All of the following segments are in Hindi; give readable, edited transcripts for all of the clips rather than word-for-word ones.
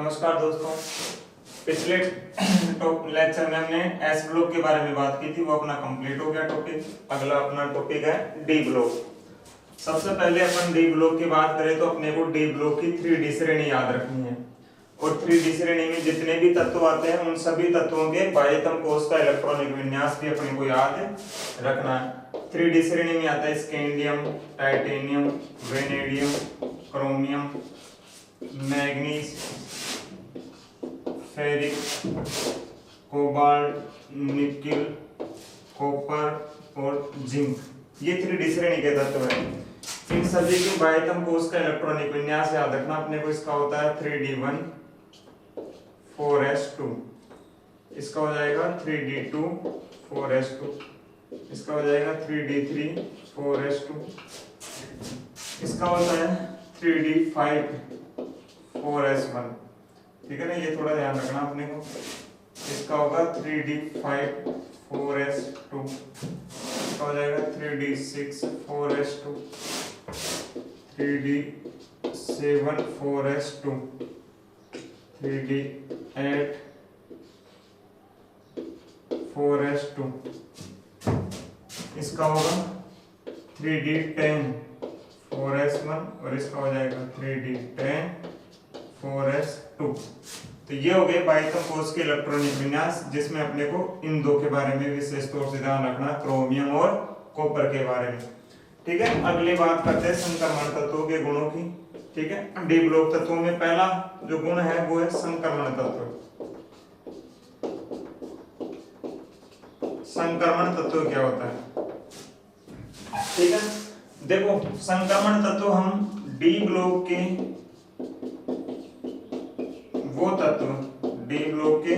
नमस्कार दोस्तों। पिछले लेक्चर में हमने एस ब्लॉक के बारे में बात की थी, वो अपना कंप्लीट हो गया टॉपिक। अगला अपना टॉपिक है डी ब्लॉक। सबसे पहले अपन डी ब्लॉक की बात करें तो अपने को डी ब्लॉक की 3D श्रेणी याद रखनी है, और 3D श्रेणी में जितने भी तत्व आते हैं उन सभी तत्वों के बाह्यतम कोश का इलेक्ट्रॉनिक विन्यास भी अपने को याद रखना है। 3D श्रेणी में आता है scandium, titanium, vanadium, chromium, manganese, ferric, cobalt, nickel, copper और जिंक। ये 3D श्रेणी के तत्व है। इन सभी के बाह्यतम कोश का इलेक्ट्रॉनिक विन्यास याद रखना अपने को। इसका होता है 3D1 4s2, इसका हो जाएगा 3D2 4s2, इसका हो जाएगा 3D3 4s2, इसका होता है 3D5 4s1। ठीक है ना, ये थोड़ा ध्यान रखना अपने को। इसका होगा 3D5 4s2, इसका हो जाएगा 3D6 4s2, 3D7 4s2, 3D8 4s2, इसका होगा 3D10 4s1 और इसका हो जाएगा 3D10 4s2। तो ये हो गए बाह्यतम कोश के इलेक्ट्रॉनिक विन्यास, जिसमें अपने को इन दो के बारे में विशेष तौर से ध्यान रखना, क्रोमियम और कॉपर के बारे में। ठीक है, अगली बात करते हैं संक्रमण तत्वों के गुणों की। ठीक है, डी ब्लॉक तत्वों में पहला जो गुण है वो है संक्रमण तत्व। संक्रमण तत्व क्या होता है? ठीक है, देखो संक्रमण तत्व हम डी ब्लॉक के वो तत्व, डी ब्लॉक के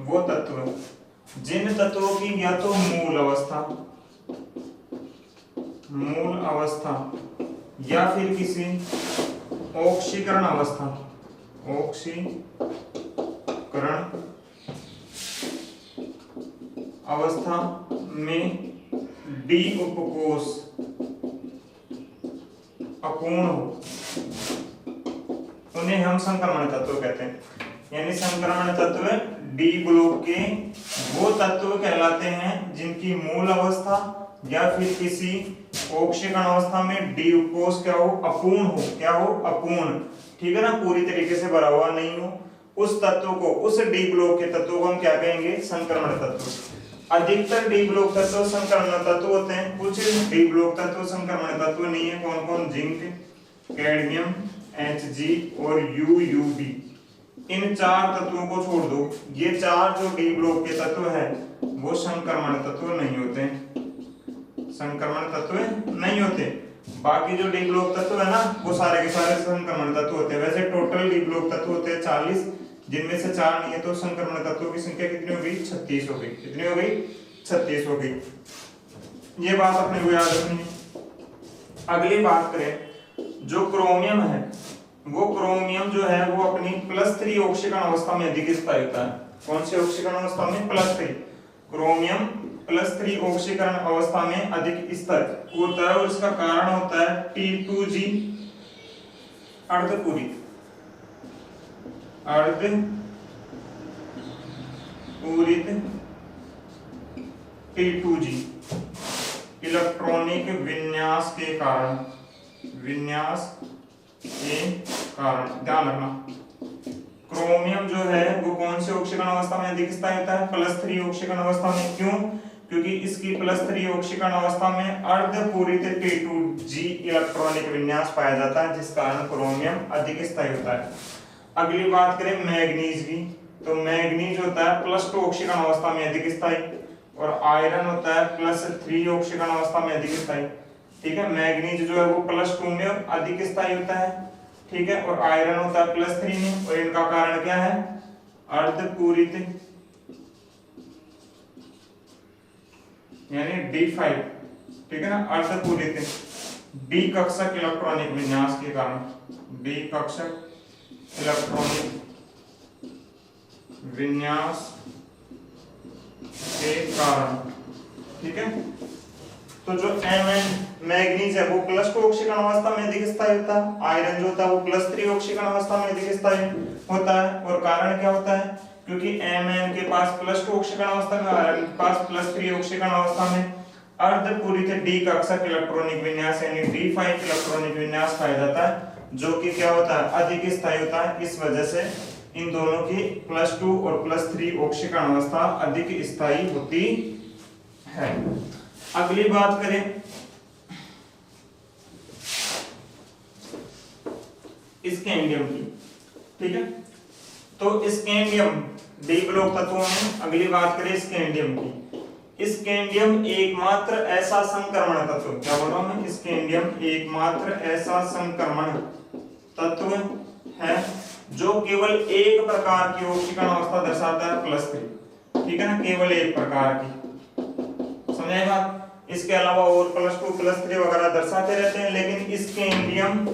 वो तत्व जिन तत्वों की या तो मूल अवस्था या फिर किसी ऑक्सीकरण अवस्था में डी उपकोष अपूर्ण हो, उन्हें हम संक्रमण तत्व कहते हैं। यानी संक्रमण तत्व डी ब्लॉक के वो तत्व कहलाते हैं जिनकी मूल अवस्था या फिर किसी ऑक्सीकरण अवस्था में डी उपकोष क्या हो, अपूर्ण हो। क्या हो? अपूर्ण। ठीक है ना, पूरी तरीके से भरा हुआ नहीं हो। उस तत्व को, उस डी ब्लॉक के तत्व को हम क्या कहेंगे? संक्रमण तत्व। अधिकतर डी ब्लॉक तत्व संक्रमण तत्व होते हैं, कुछ डी ब्लॉक तत्व संक्रमण तत्व नहीं है। कौन कौन? जिंक, कैडमियम, Hg और UUB। इन चार तत्वों को छोड़ दो, ये चार जो डी ब्लॉक के तत्व है वो संक्रमण तत्व नहीं होते, संक्रमण तत्व नहीं होते। बाकी जो डी ब्लॉक तत्व है ना वो सारे के सारे संक्रमण तत्व होते हैं। वैसे टोटल डी ब्लॉक तत्व होते हैं 40, जिनमें से 4 नहीं है, तो संक्रमण तत्वों की संख्या कितनी हो गई? 36 हो गई। कितनी हो गई? 36 हो गई। ये बात अपने को याद रखनी है। अगली बात करें, जो क्रोमियम है वो क्रोमियम जो है वो अपनी +3 ऑक्सीकरण अवस्था में अधिक स्थायी होता है। कौन सी ऑक्सीकरण अवस्था में? +3। क्रोमियम +3 ऑक्सीकरण अवस्था में अधिक स्थायी होता है, और इसका कारण होता है T2G अर्धपूरित T2G इलेक्ट्रॉनिक विन्यास के कारण, ध्यान रखना। क्रोमियम जो है वो कौन से ऑक्सीकरण अवस्था में अधिक स्थायी होता है? +3 ऑक्सीकरण अवस्था में। क्यों? क्योंकि इसकी +3 ऑक्सीकरण अवस्था में अर्धपूरित T2G इलेक्ट्रॉनिक विन्यास पाया जाता है, जिस कारण क्रोमियम अधिक स्थायी होता है। अगली बात करें मैग्नीज की, तो मैग्नीज होता है +2 ऑक्सीकरण अवस्था में अधिक स्थायी, और आयरन होता है +3 ऑक्सीकरण अवस्था में अधिक स्थायी। ठीक है, मैग्नीज जो है वो +2 में अधिक स्थायी होता है। ठीक है, और आयरन होता है +3 में, और इनका कारण क्या है? अर्धपूरित यानी D5। ठीक है ना, अर्धपूरित डी कक्षक इलेक्ट्रॉनिक विन्यास के कारण, डी कक्षक इलेक्ट्रॉनिक विन्यास के कारण। ठीक है, तो जो Mn मैग्नीज है वो +2 ऑक्सीकरण अवस्था में अधिक स्थायी होता है, आयरन जो होता है वो +3 ऑक्सीकरण अवस्था में अधिक स्थायी होता है। और कारण क्या होता है, क्योंकि Mn के पास +2 ऑक्सीकरण अवस्था में, आयरन के पास +3 ऑक्सीकरण अवस्था में अर्धपूरित डी कक्षक इलेक्ट्रॉनिक विन्यास यानी D5 इलेक्ट्रॉनिक विन्यास पाया जाता है, जो कि क्या होता है, अधिक स्थायी होता है। इस वजह से इन दोनों की +2 और +3 ऑक्सीकरण अवस्था अधिक स्थायी होती है। अगली बात करें स्कैंडियम की, ठीक है। तो स्कैंडियम डी ब्लॉक तत्वों में अगली बात करें स्कैंडियम की। स्कैंडियम एकमात्र ऐसा संक्रमण तत्व, क्या बोल रहा हूं मैं, स्कैंडियम एकमात्र ऐसा संक्रमण तत्व है जो केवल एक प्रकार की ऑक्सीकरण अवस्था दर्शाता है +3, ठीक है ना, केवल एक प्रकार की, समझे बात। इसके अलावा और +2 +3 वगैरह दर्शाते रहते हैं, लेकिन स्कैंडियम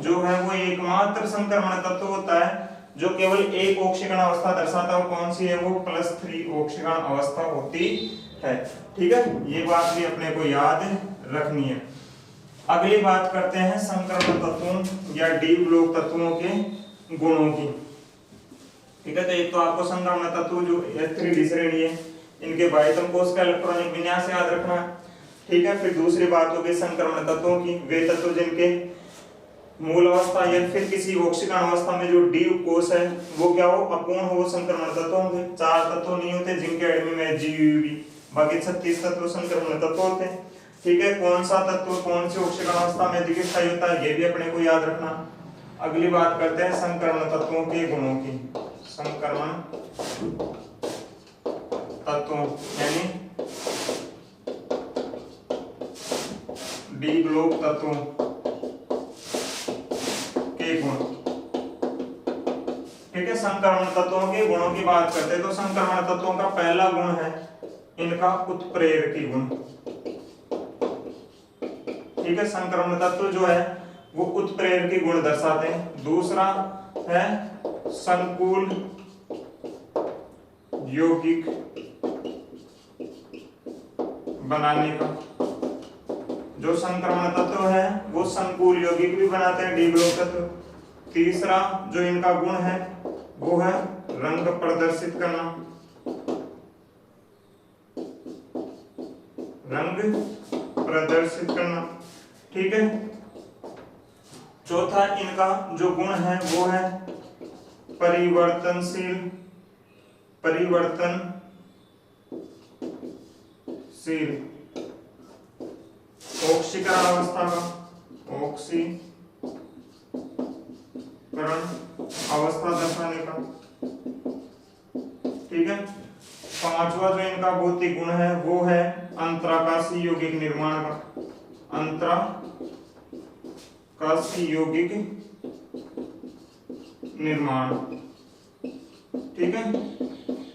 जो है वो एकमात्र संक्रमण तत्व होता है जो केवल एक ऑक्सीकरण अवस्था दर्शाता है। कौन सी है वो, +3 ऑक्सीकरण अवस्था होती है, ठीक है। ये बात भी अपने को याद रखनी है। अगली बात करते हैं संक्रमण तत्वों या डी ब्लॉक तत्वों के गुणों की, ठीक है। तो एक तो आपको संक्रमण तत्व जो H3D श्रेणी है, इनके बाह्यतम कोश का इलेक्ट्रॉनिक विन्यास याद रखना है, ठीक है। फिर दूसरी बात होगी संक्रमण तत्वों की, वे तत्व जिनके मूल अवस्था या फिर किसी ऑक्सीकरण अवस्था में जो डी कोश है वो क्या हो, अपूर्ण हो, वो संक्रमण तत्व होंगे। 4 तत्व नहीं होते जिनके एडमी में GUV, बाकी 36 तत्व संक्रमण तत्व होते हैं, ठीक है। कौन सा तत्व कौन सी ऑक्सीकरण अवस्था में अधिक स्थायी होता है ये भी अपने को याद रखना। अगली बात करते हैं संक्रमण तत्वों के गुणों की। संक्रमण तत्वों यानी डी ब्लॉक तत्वों के गुण, ठीक है। संक्रमण तत्वों के गुणों की बात करते हैं तो संक्रमण तत्वों का पहला गुण है इनका उत्प्रेरकी गुण, ठीक है। संक्रमण तत्व जो है वो उत्प्रेरकी गुण दर्शाते हैं। दूसरा है संकुल यौगिक बनाने का, जो संक्रमण तत्व है वो संकुल यौगिक भी बनाते हैं डी ब्लॉक तत्व। तीसरा जो इनका गुण है वो है रंग प्रदर्शित करना, रंग प्रदर्शित करना, ठीक है। चौथा इनका जो गुण है वो है परिवर्तनशील, परिवर्तनशील ऑक्सीकरण अवस्था का, ऑक्सीकरण अवस्था दर्शाने का, ठीक है। पांचवा जो इनका भौतिक गुण है वो है अंतराकाशी यौगिक निर्माण का, अंतराकाशी यौगिक निर्माण, ठीक है,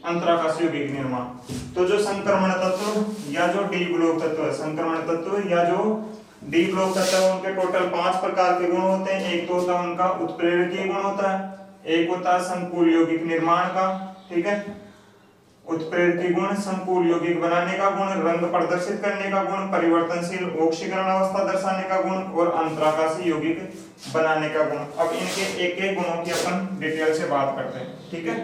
अंतराकाशी यौगिक निर्माण। तो जो संक्रमण तत्व या जो डी ब्लॉक तत्व है, संक्रमण तत्व या जो डी ब्लॉक तत्व है, उनके टोटल 5 प्रकार के गुण होते हैं। एक तो होता है उनका उत्प्रेरकीय गुण होता है, एक होता है संकुल यौगिक निर्माण का, ठीक है, उत्प्रेरकीय गुण, संकुल यौगिक बनाने का गुण, रंग प्रदर्शित करने का गुण, परिवर्तनशील ऑक्सीकरण अवस्था दर्शाने का गुण और अंतराकाशी यौगिक बनाने का गुण। अब इनके एक एक गुणों की अपन डिटेल से बात करते हैं, ठीक है।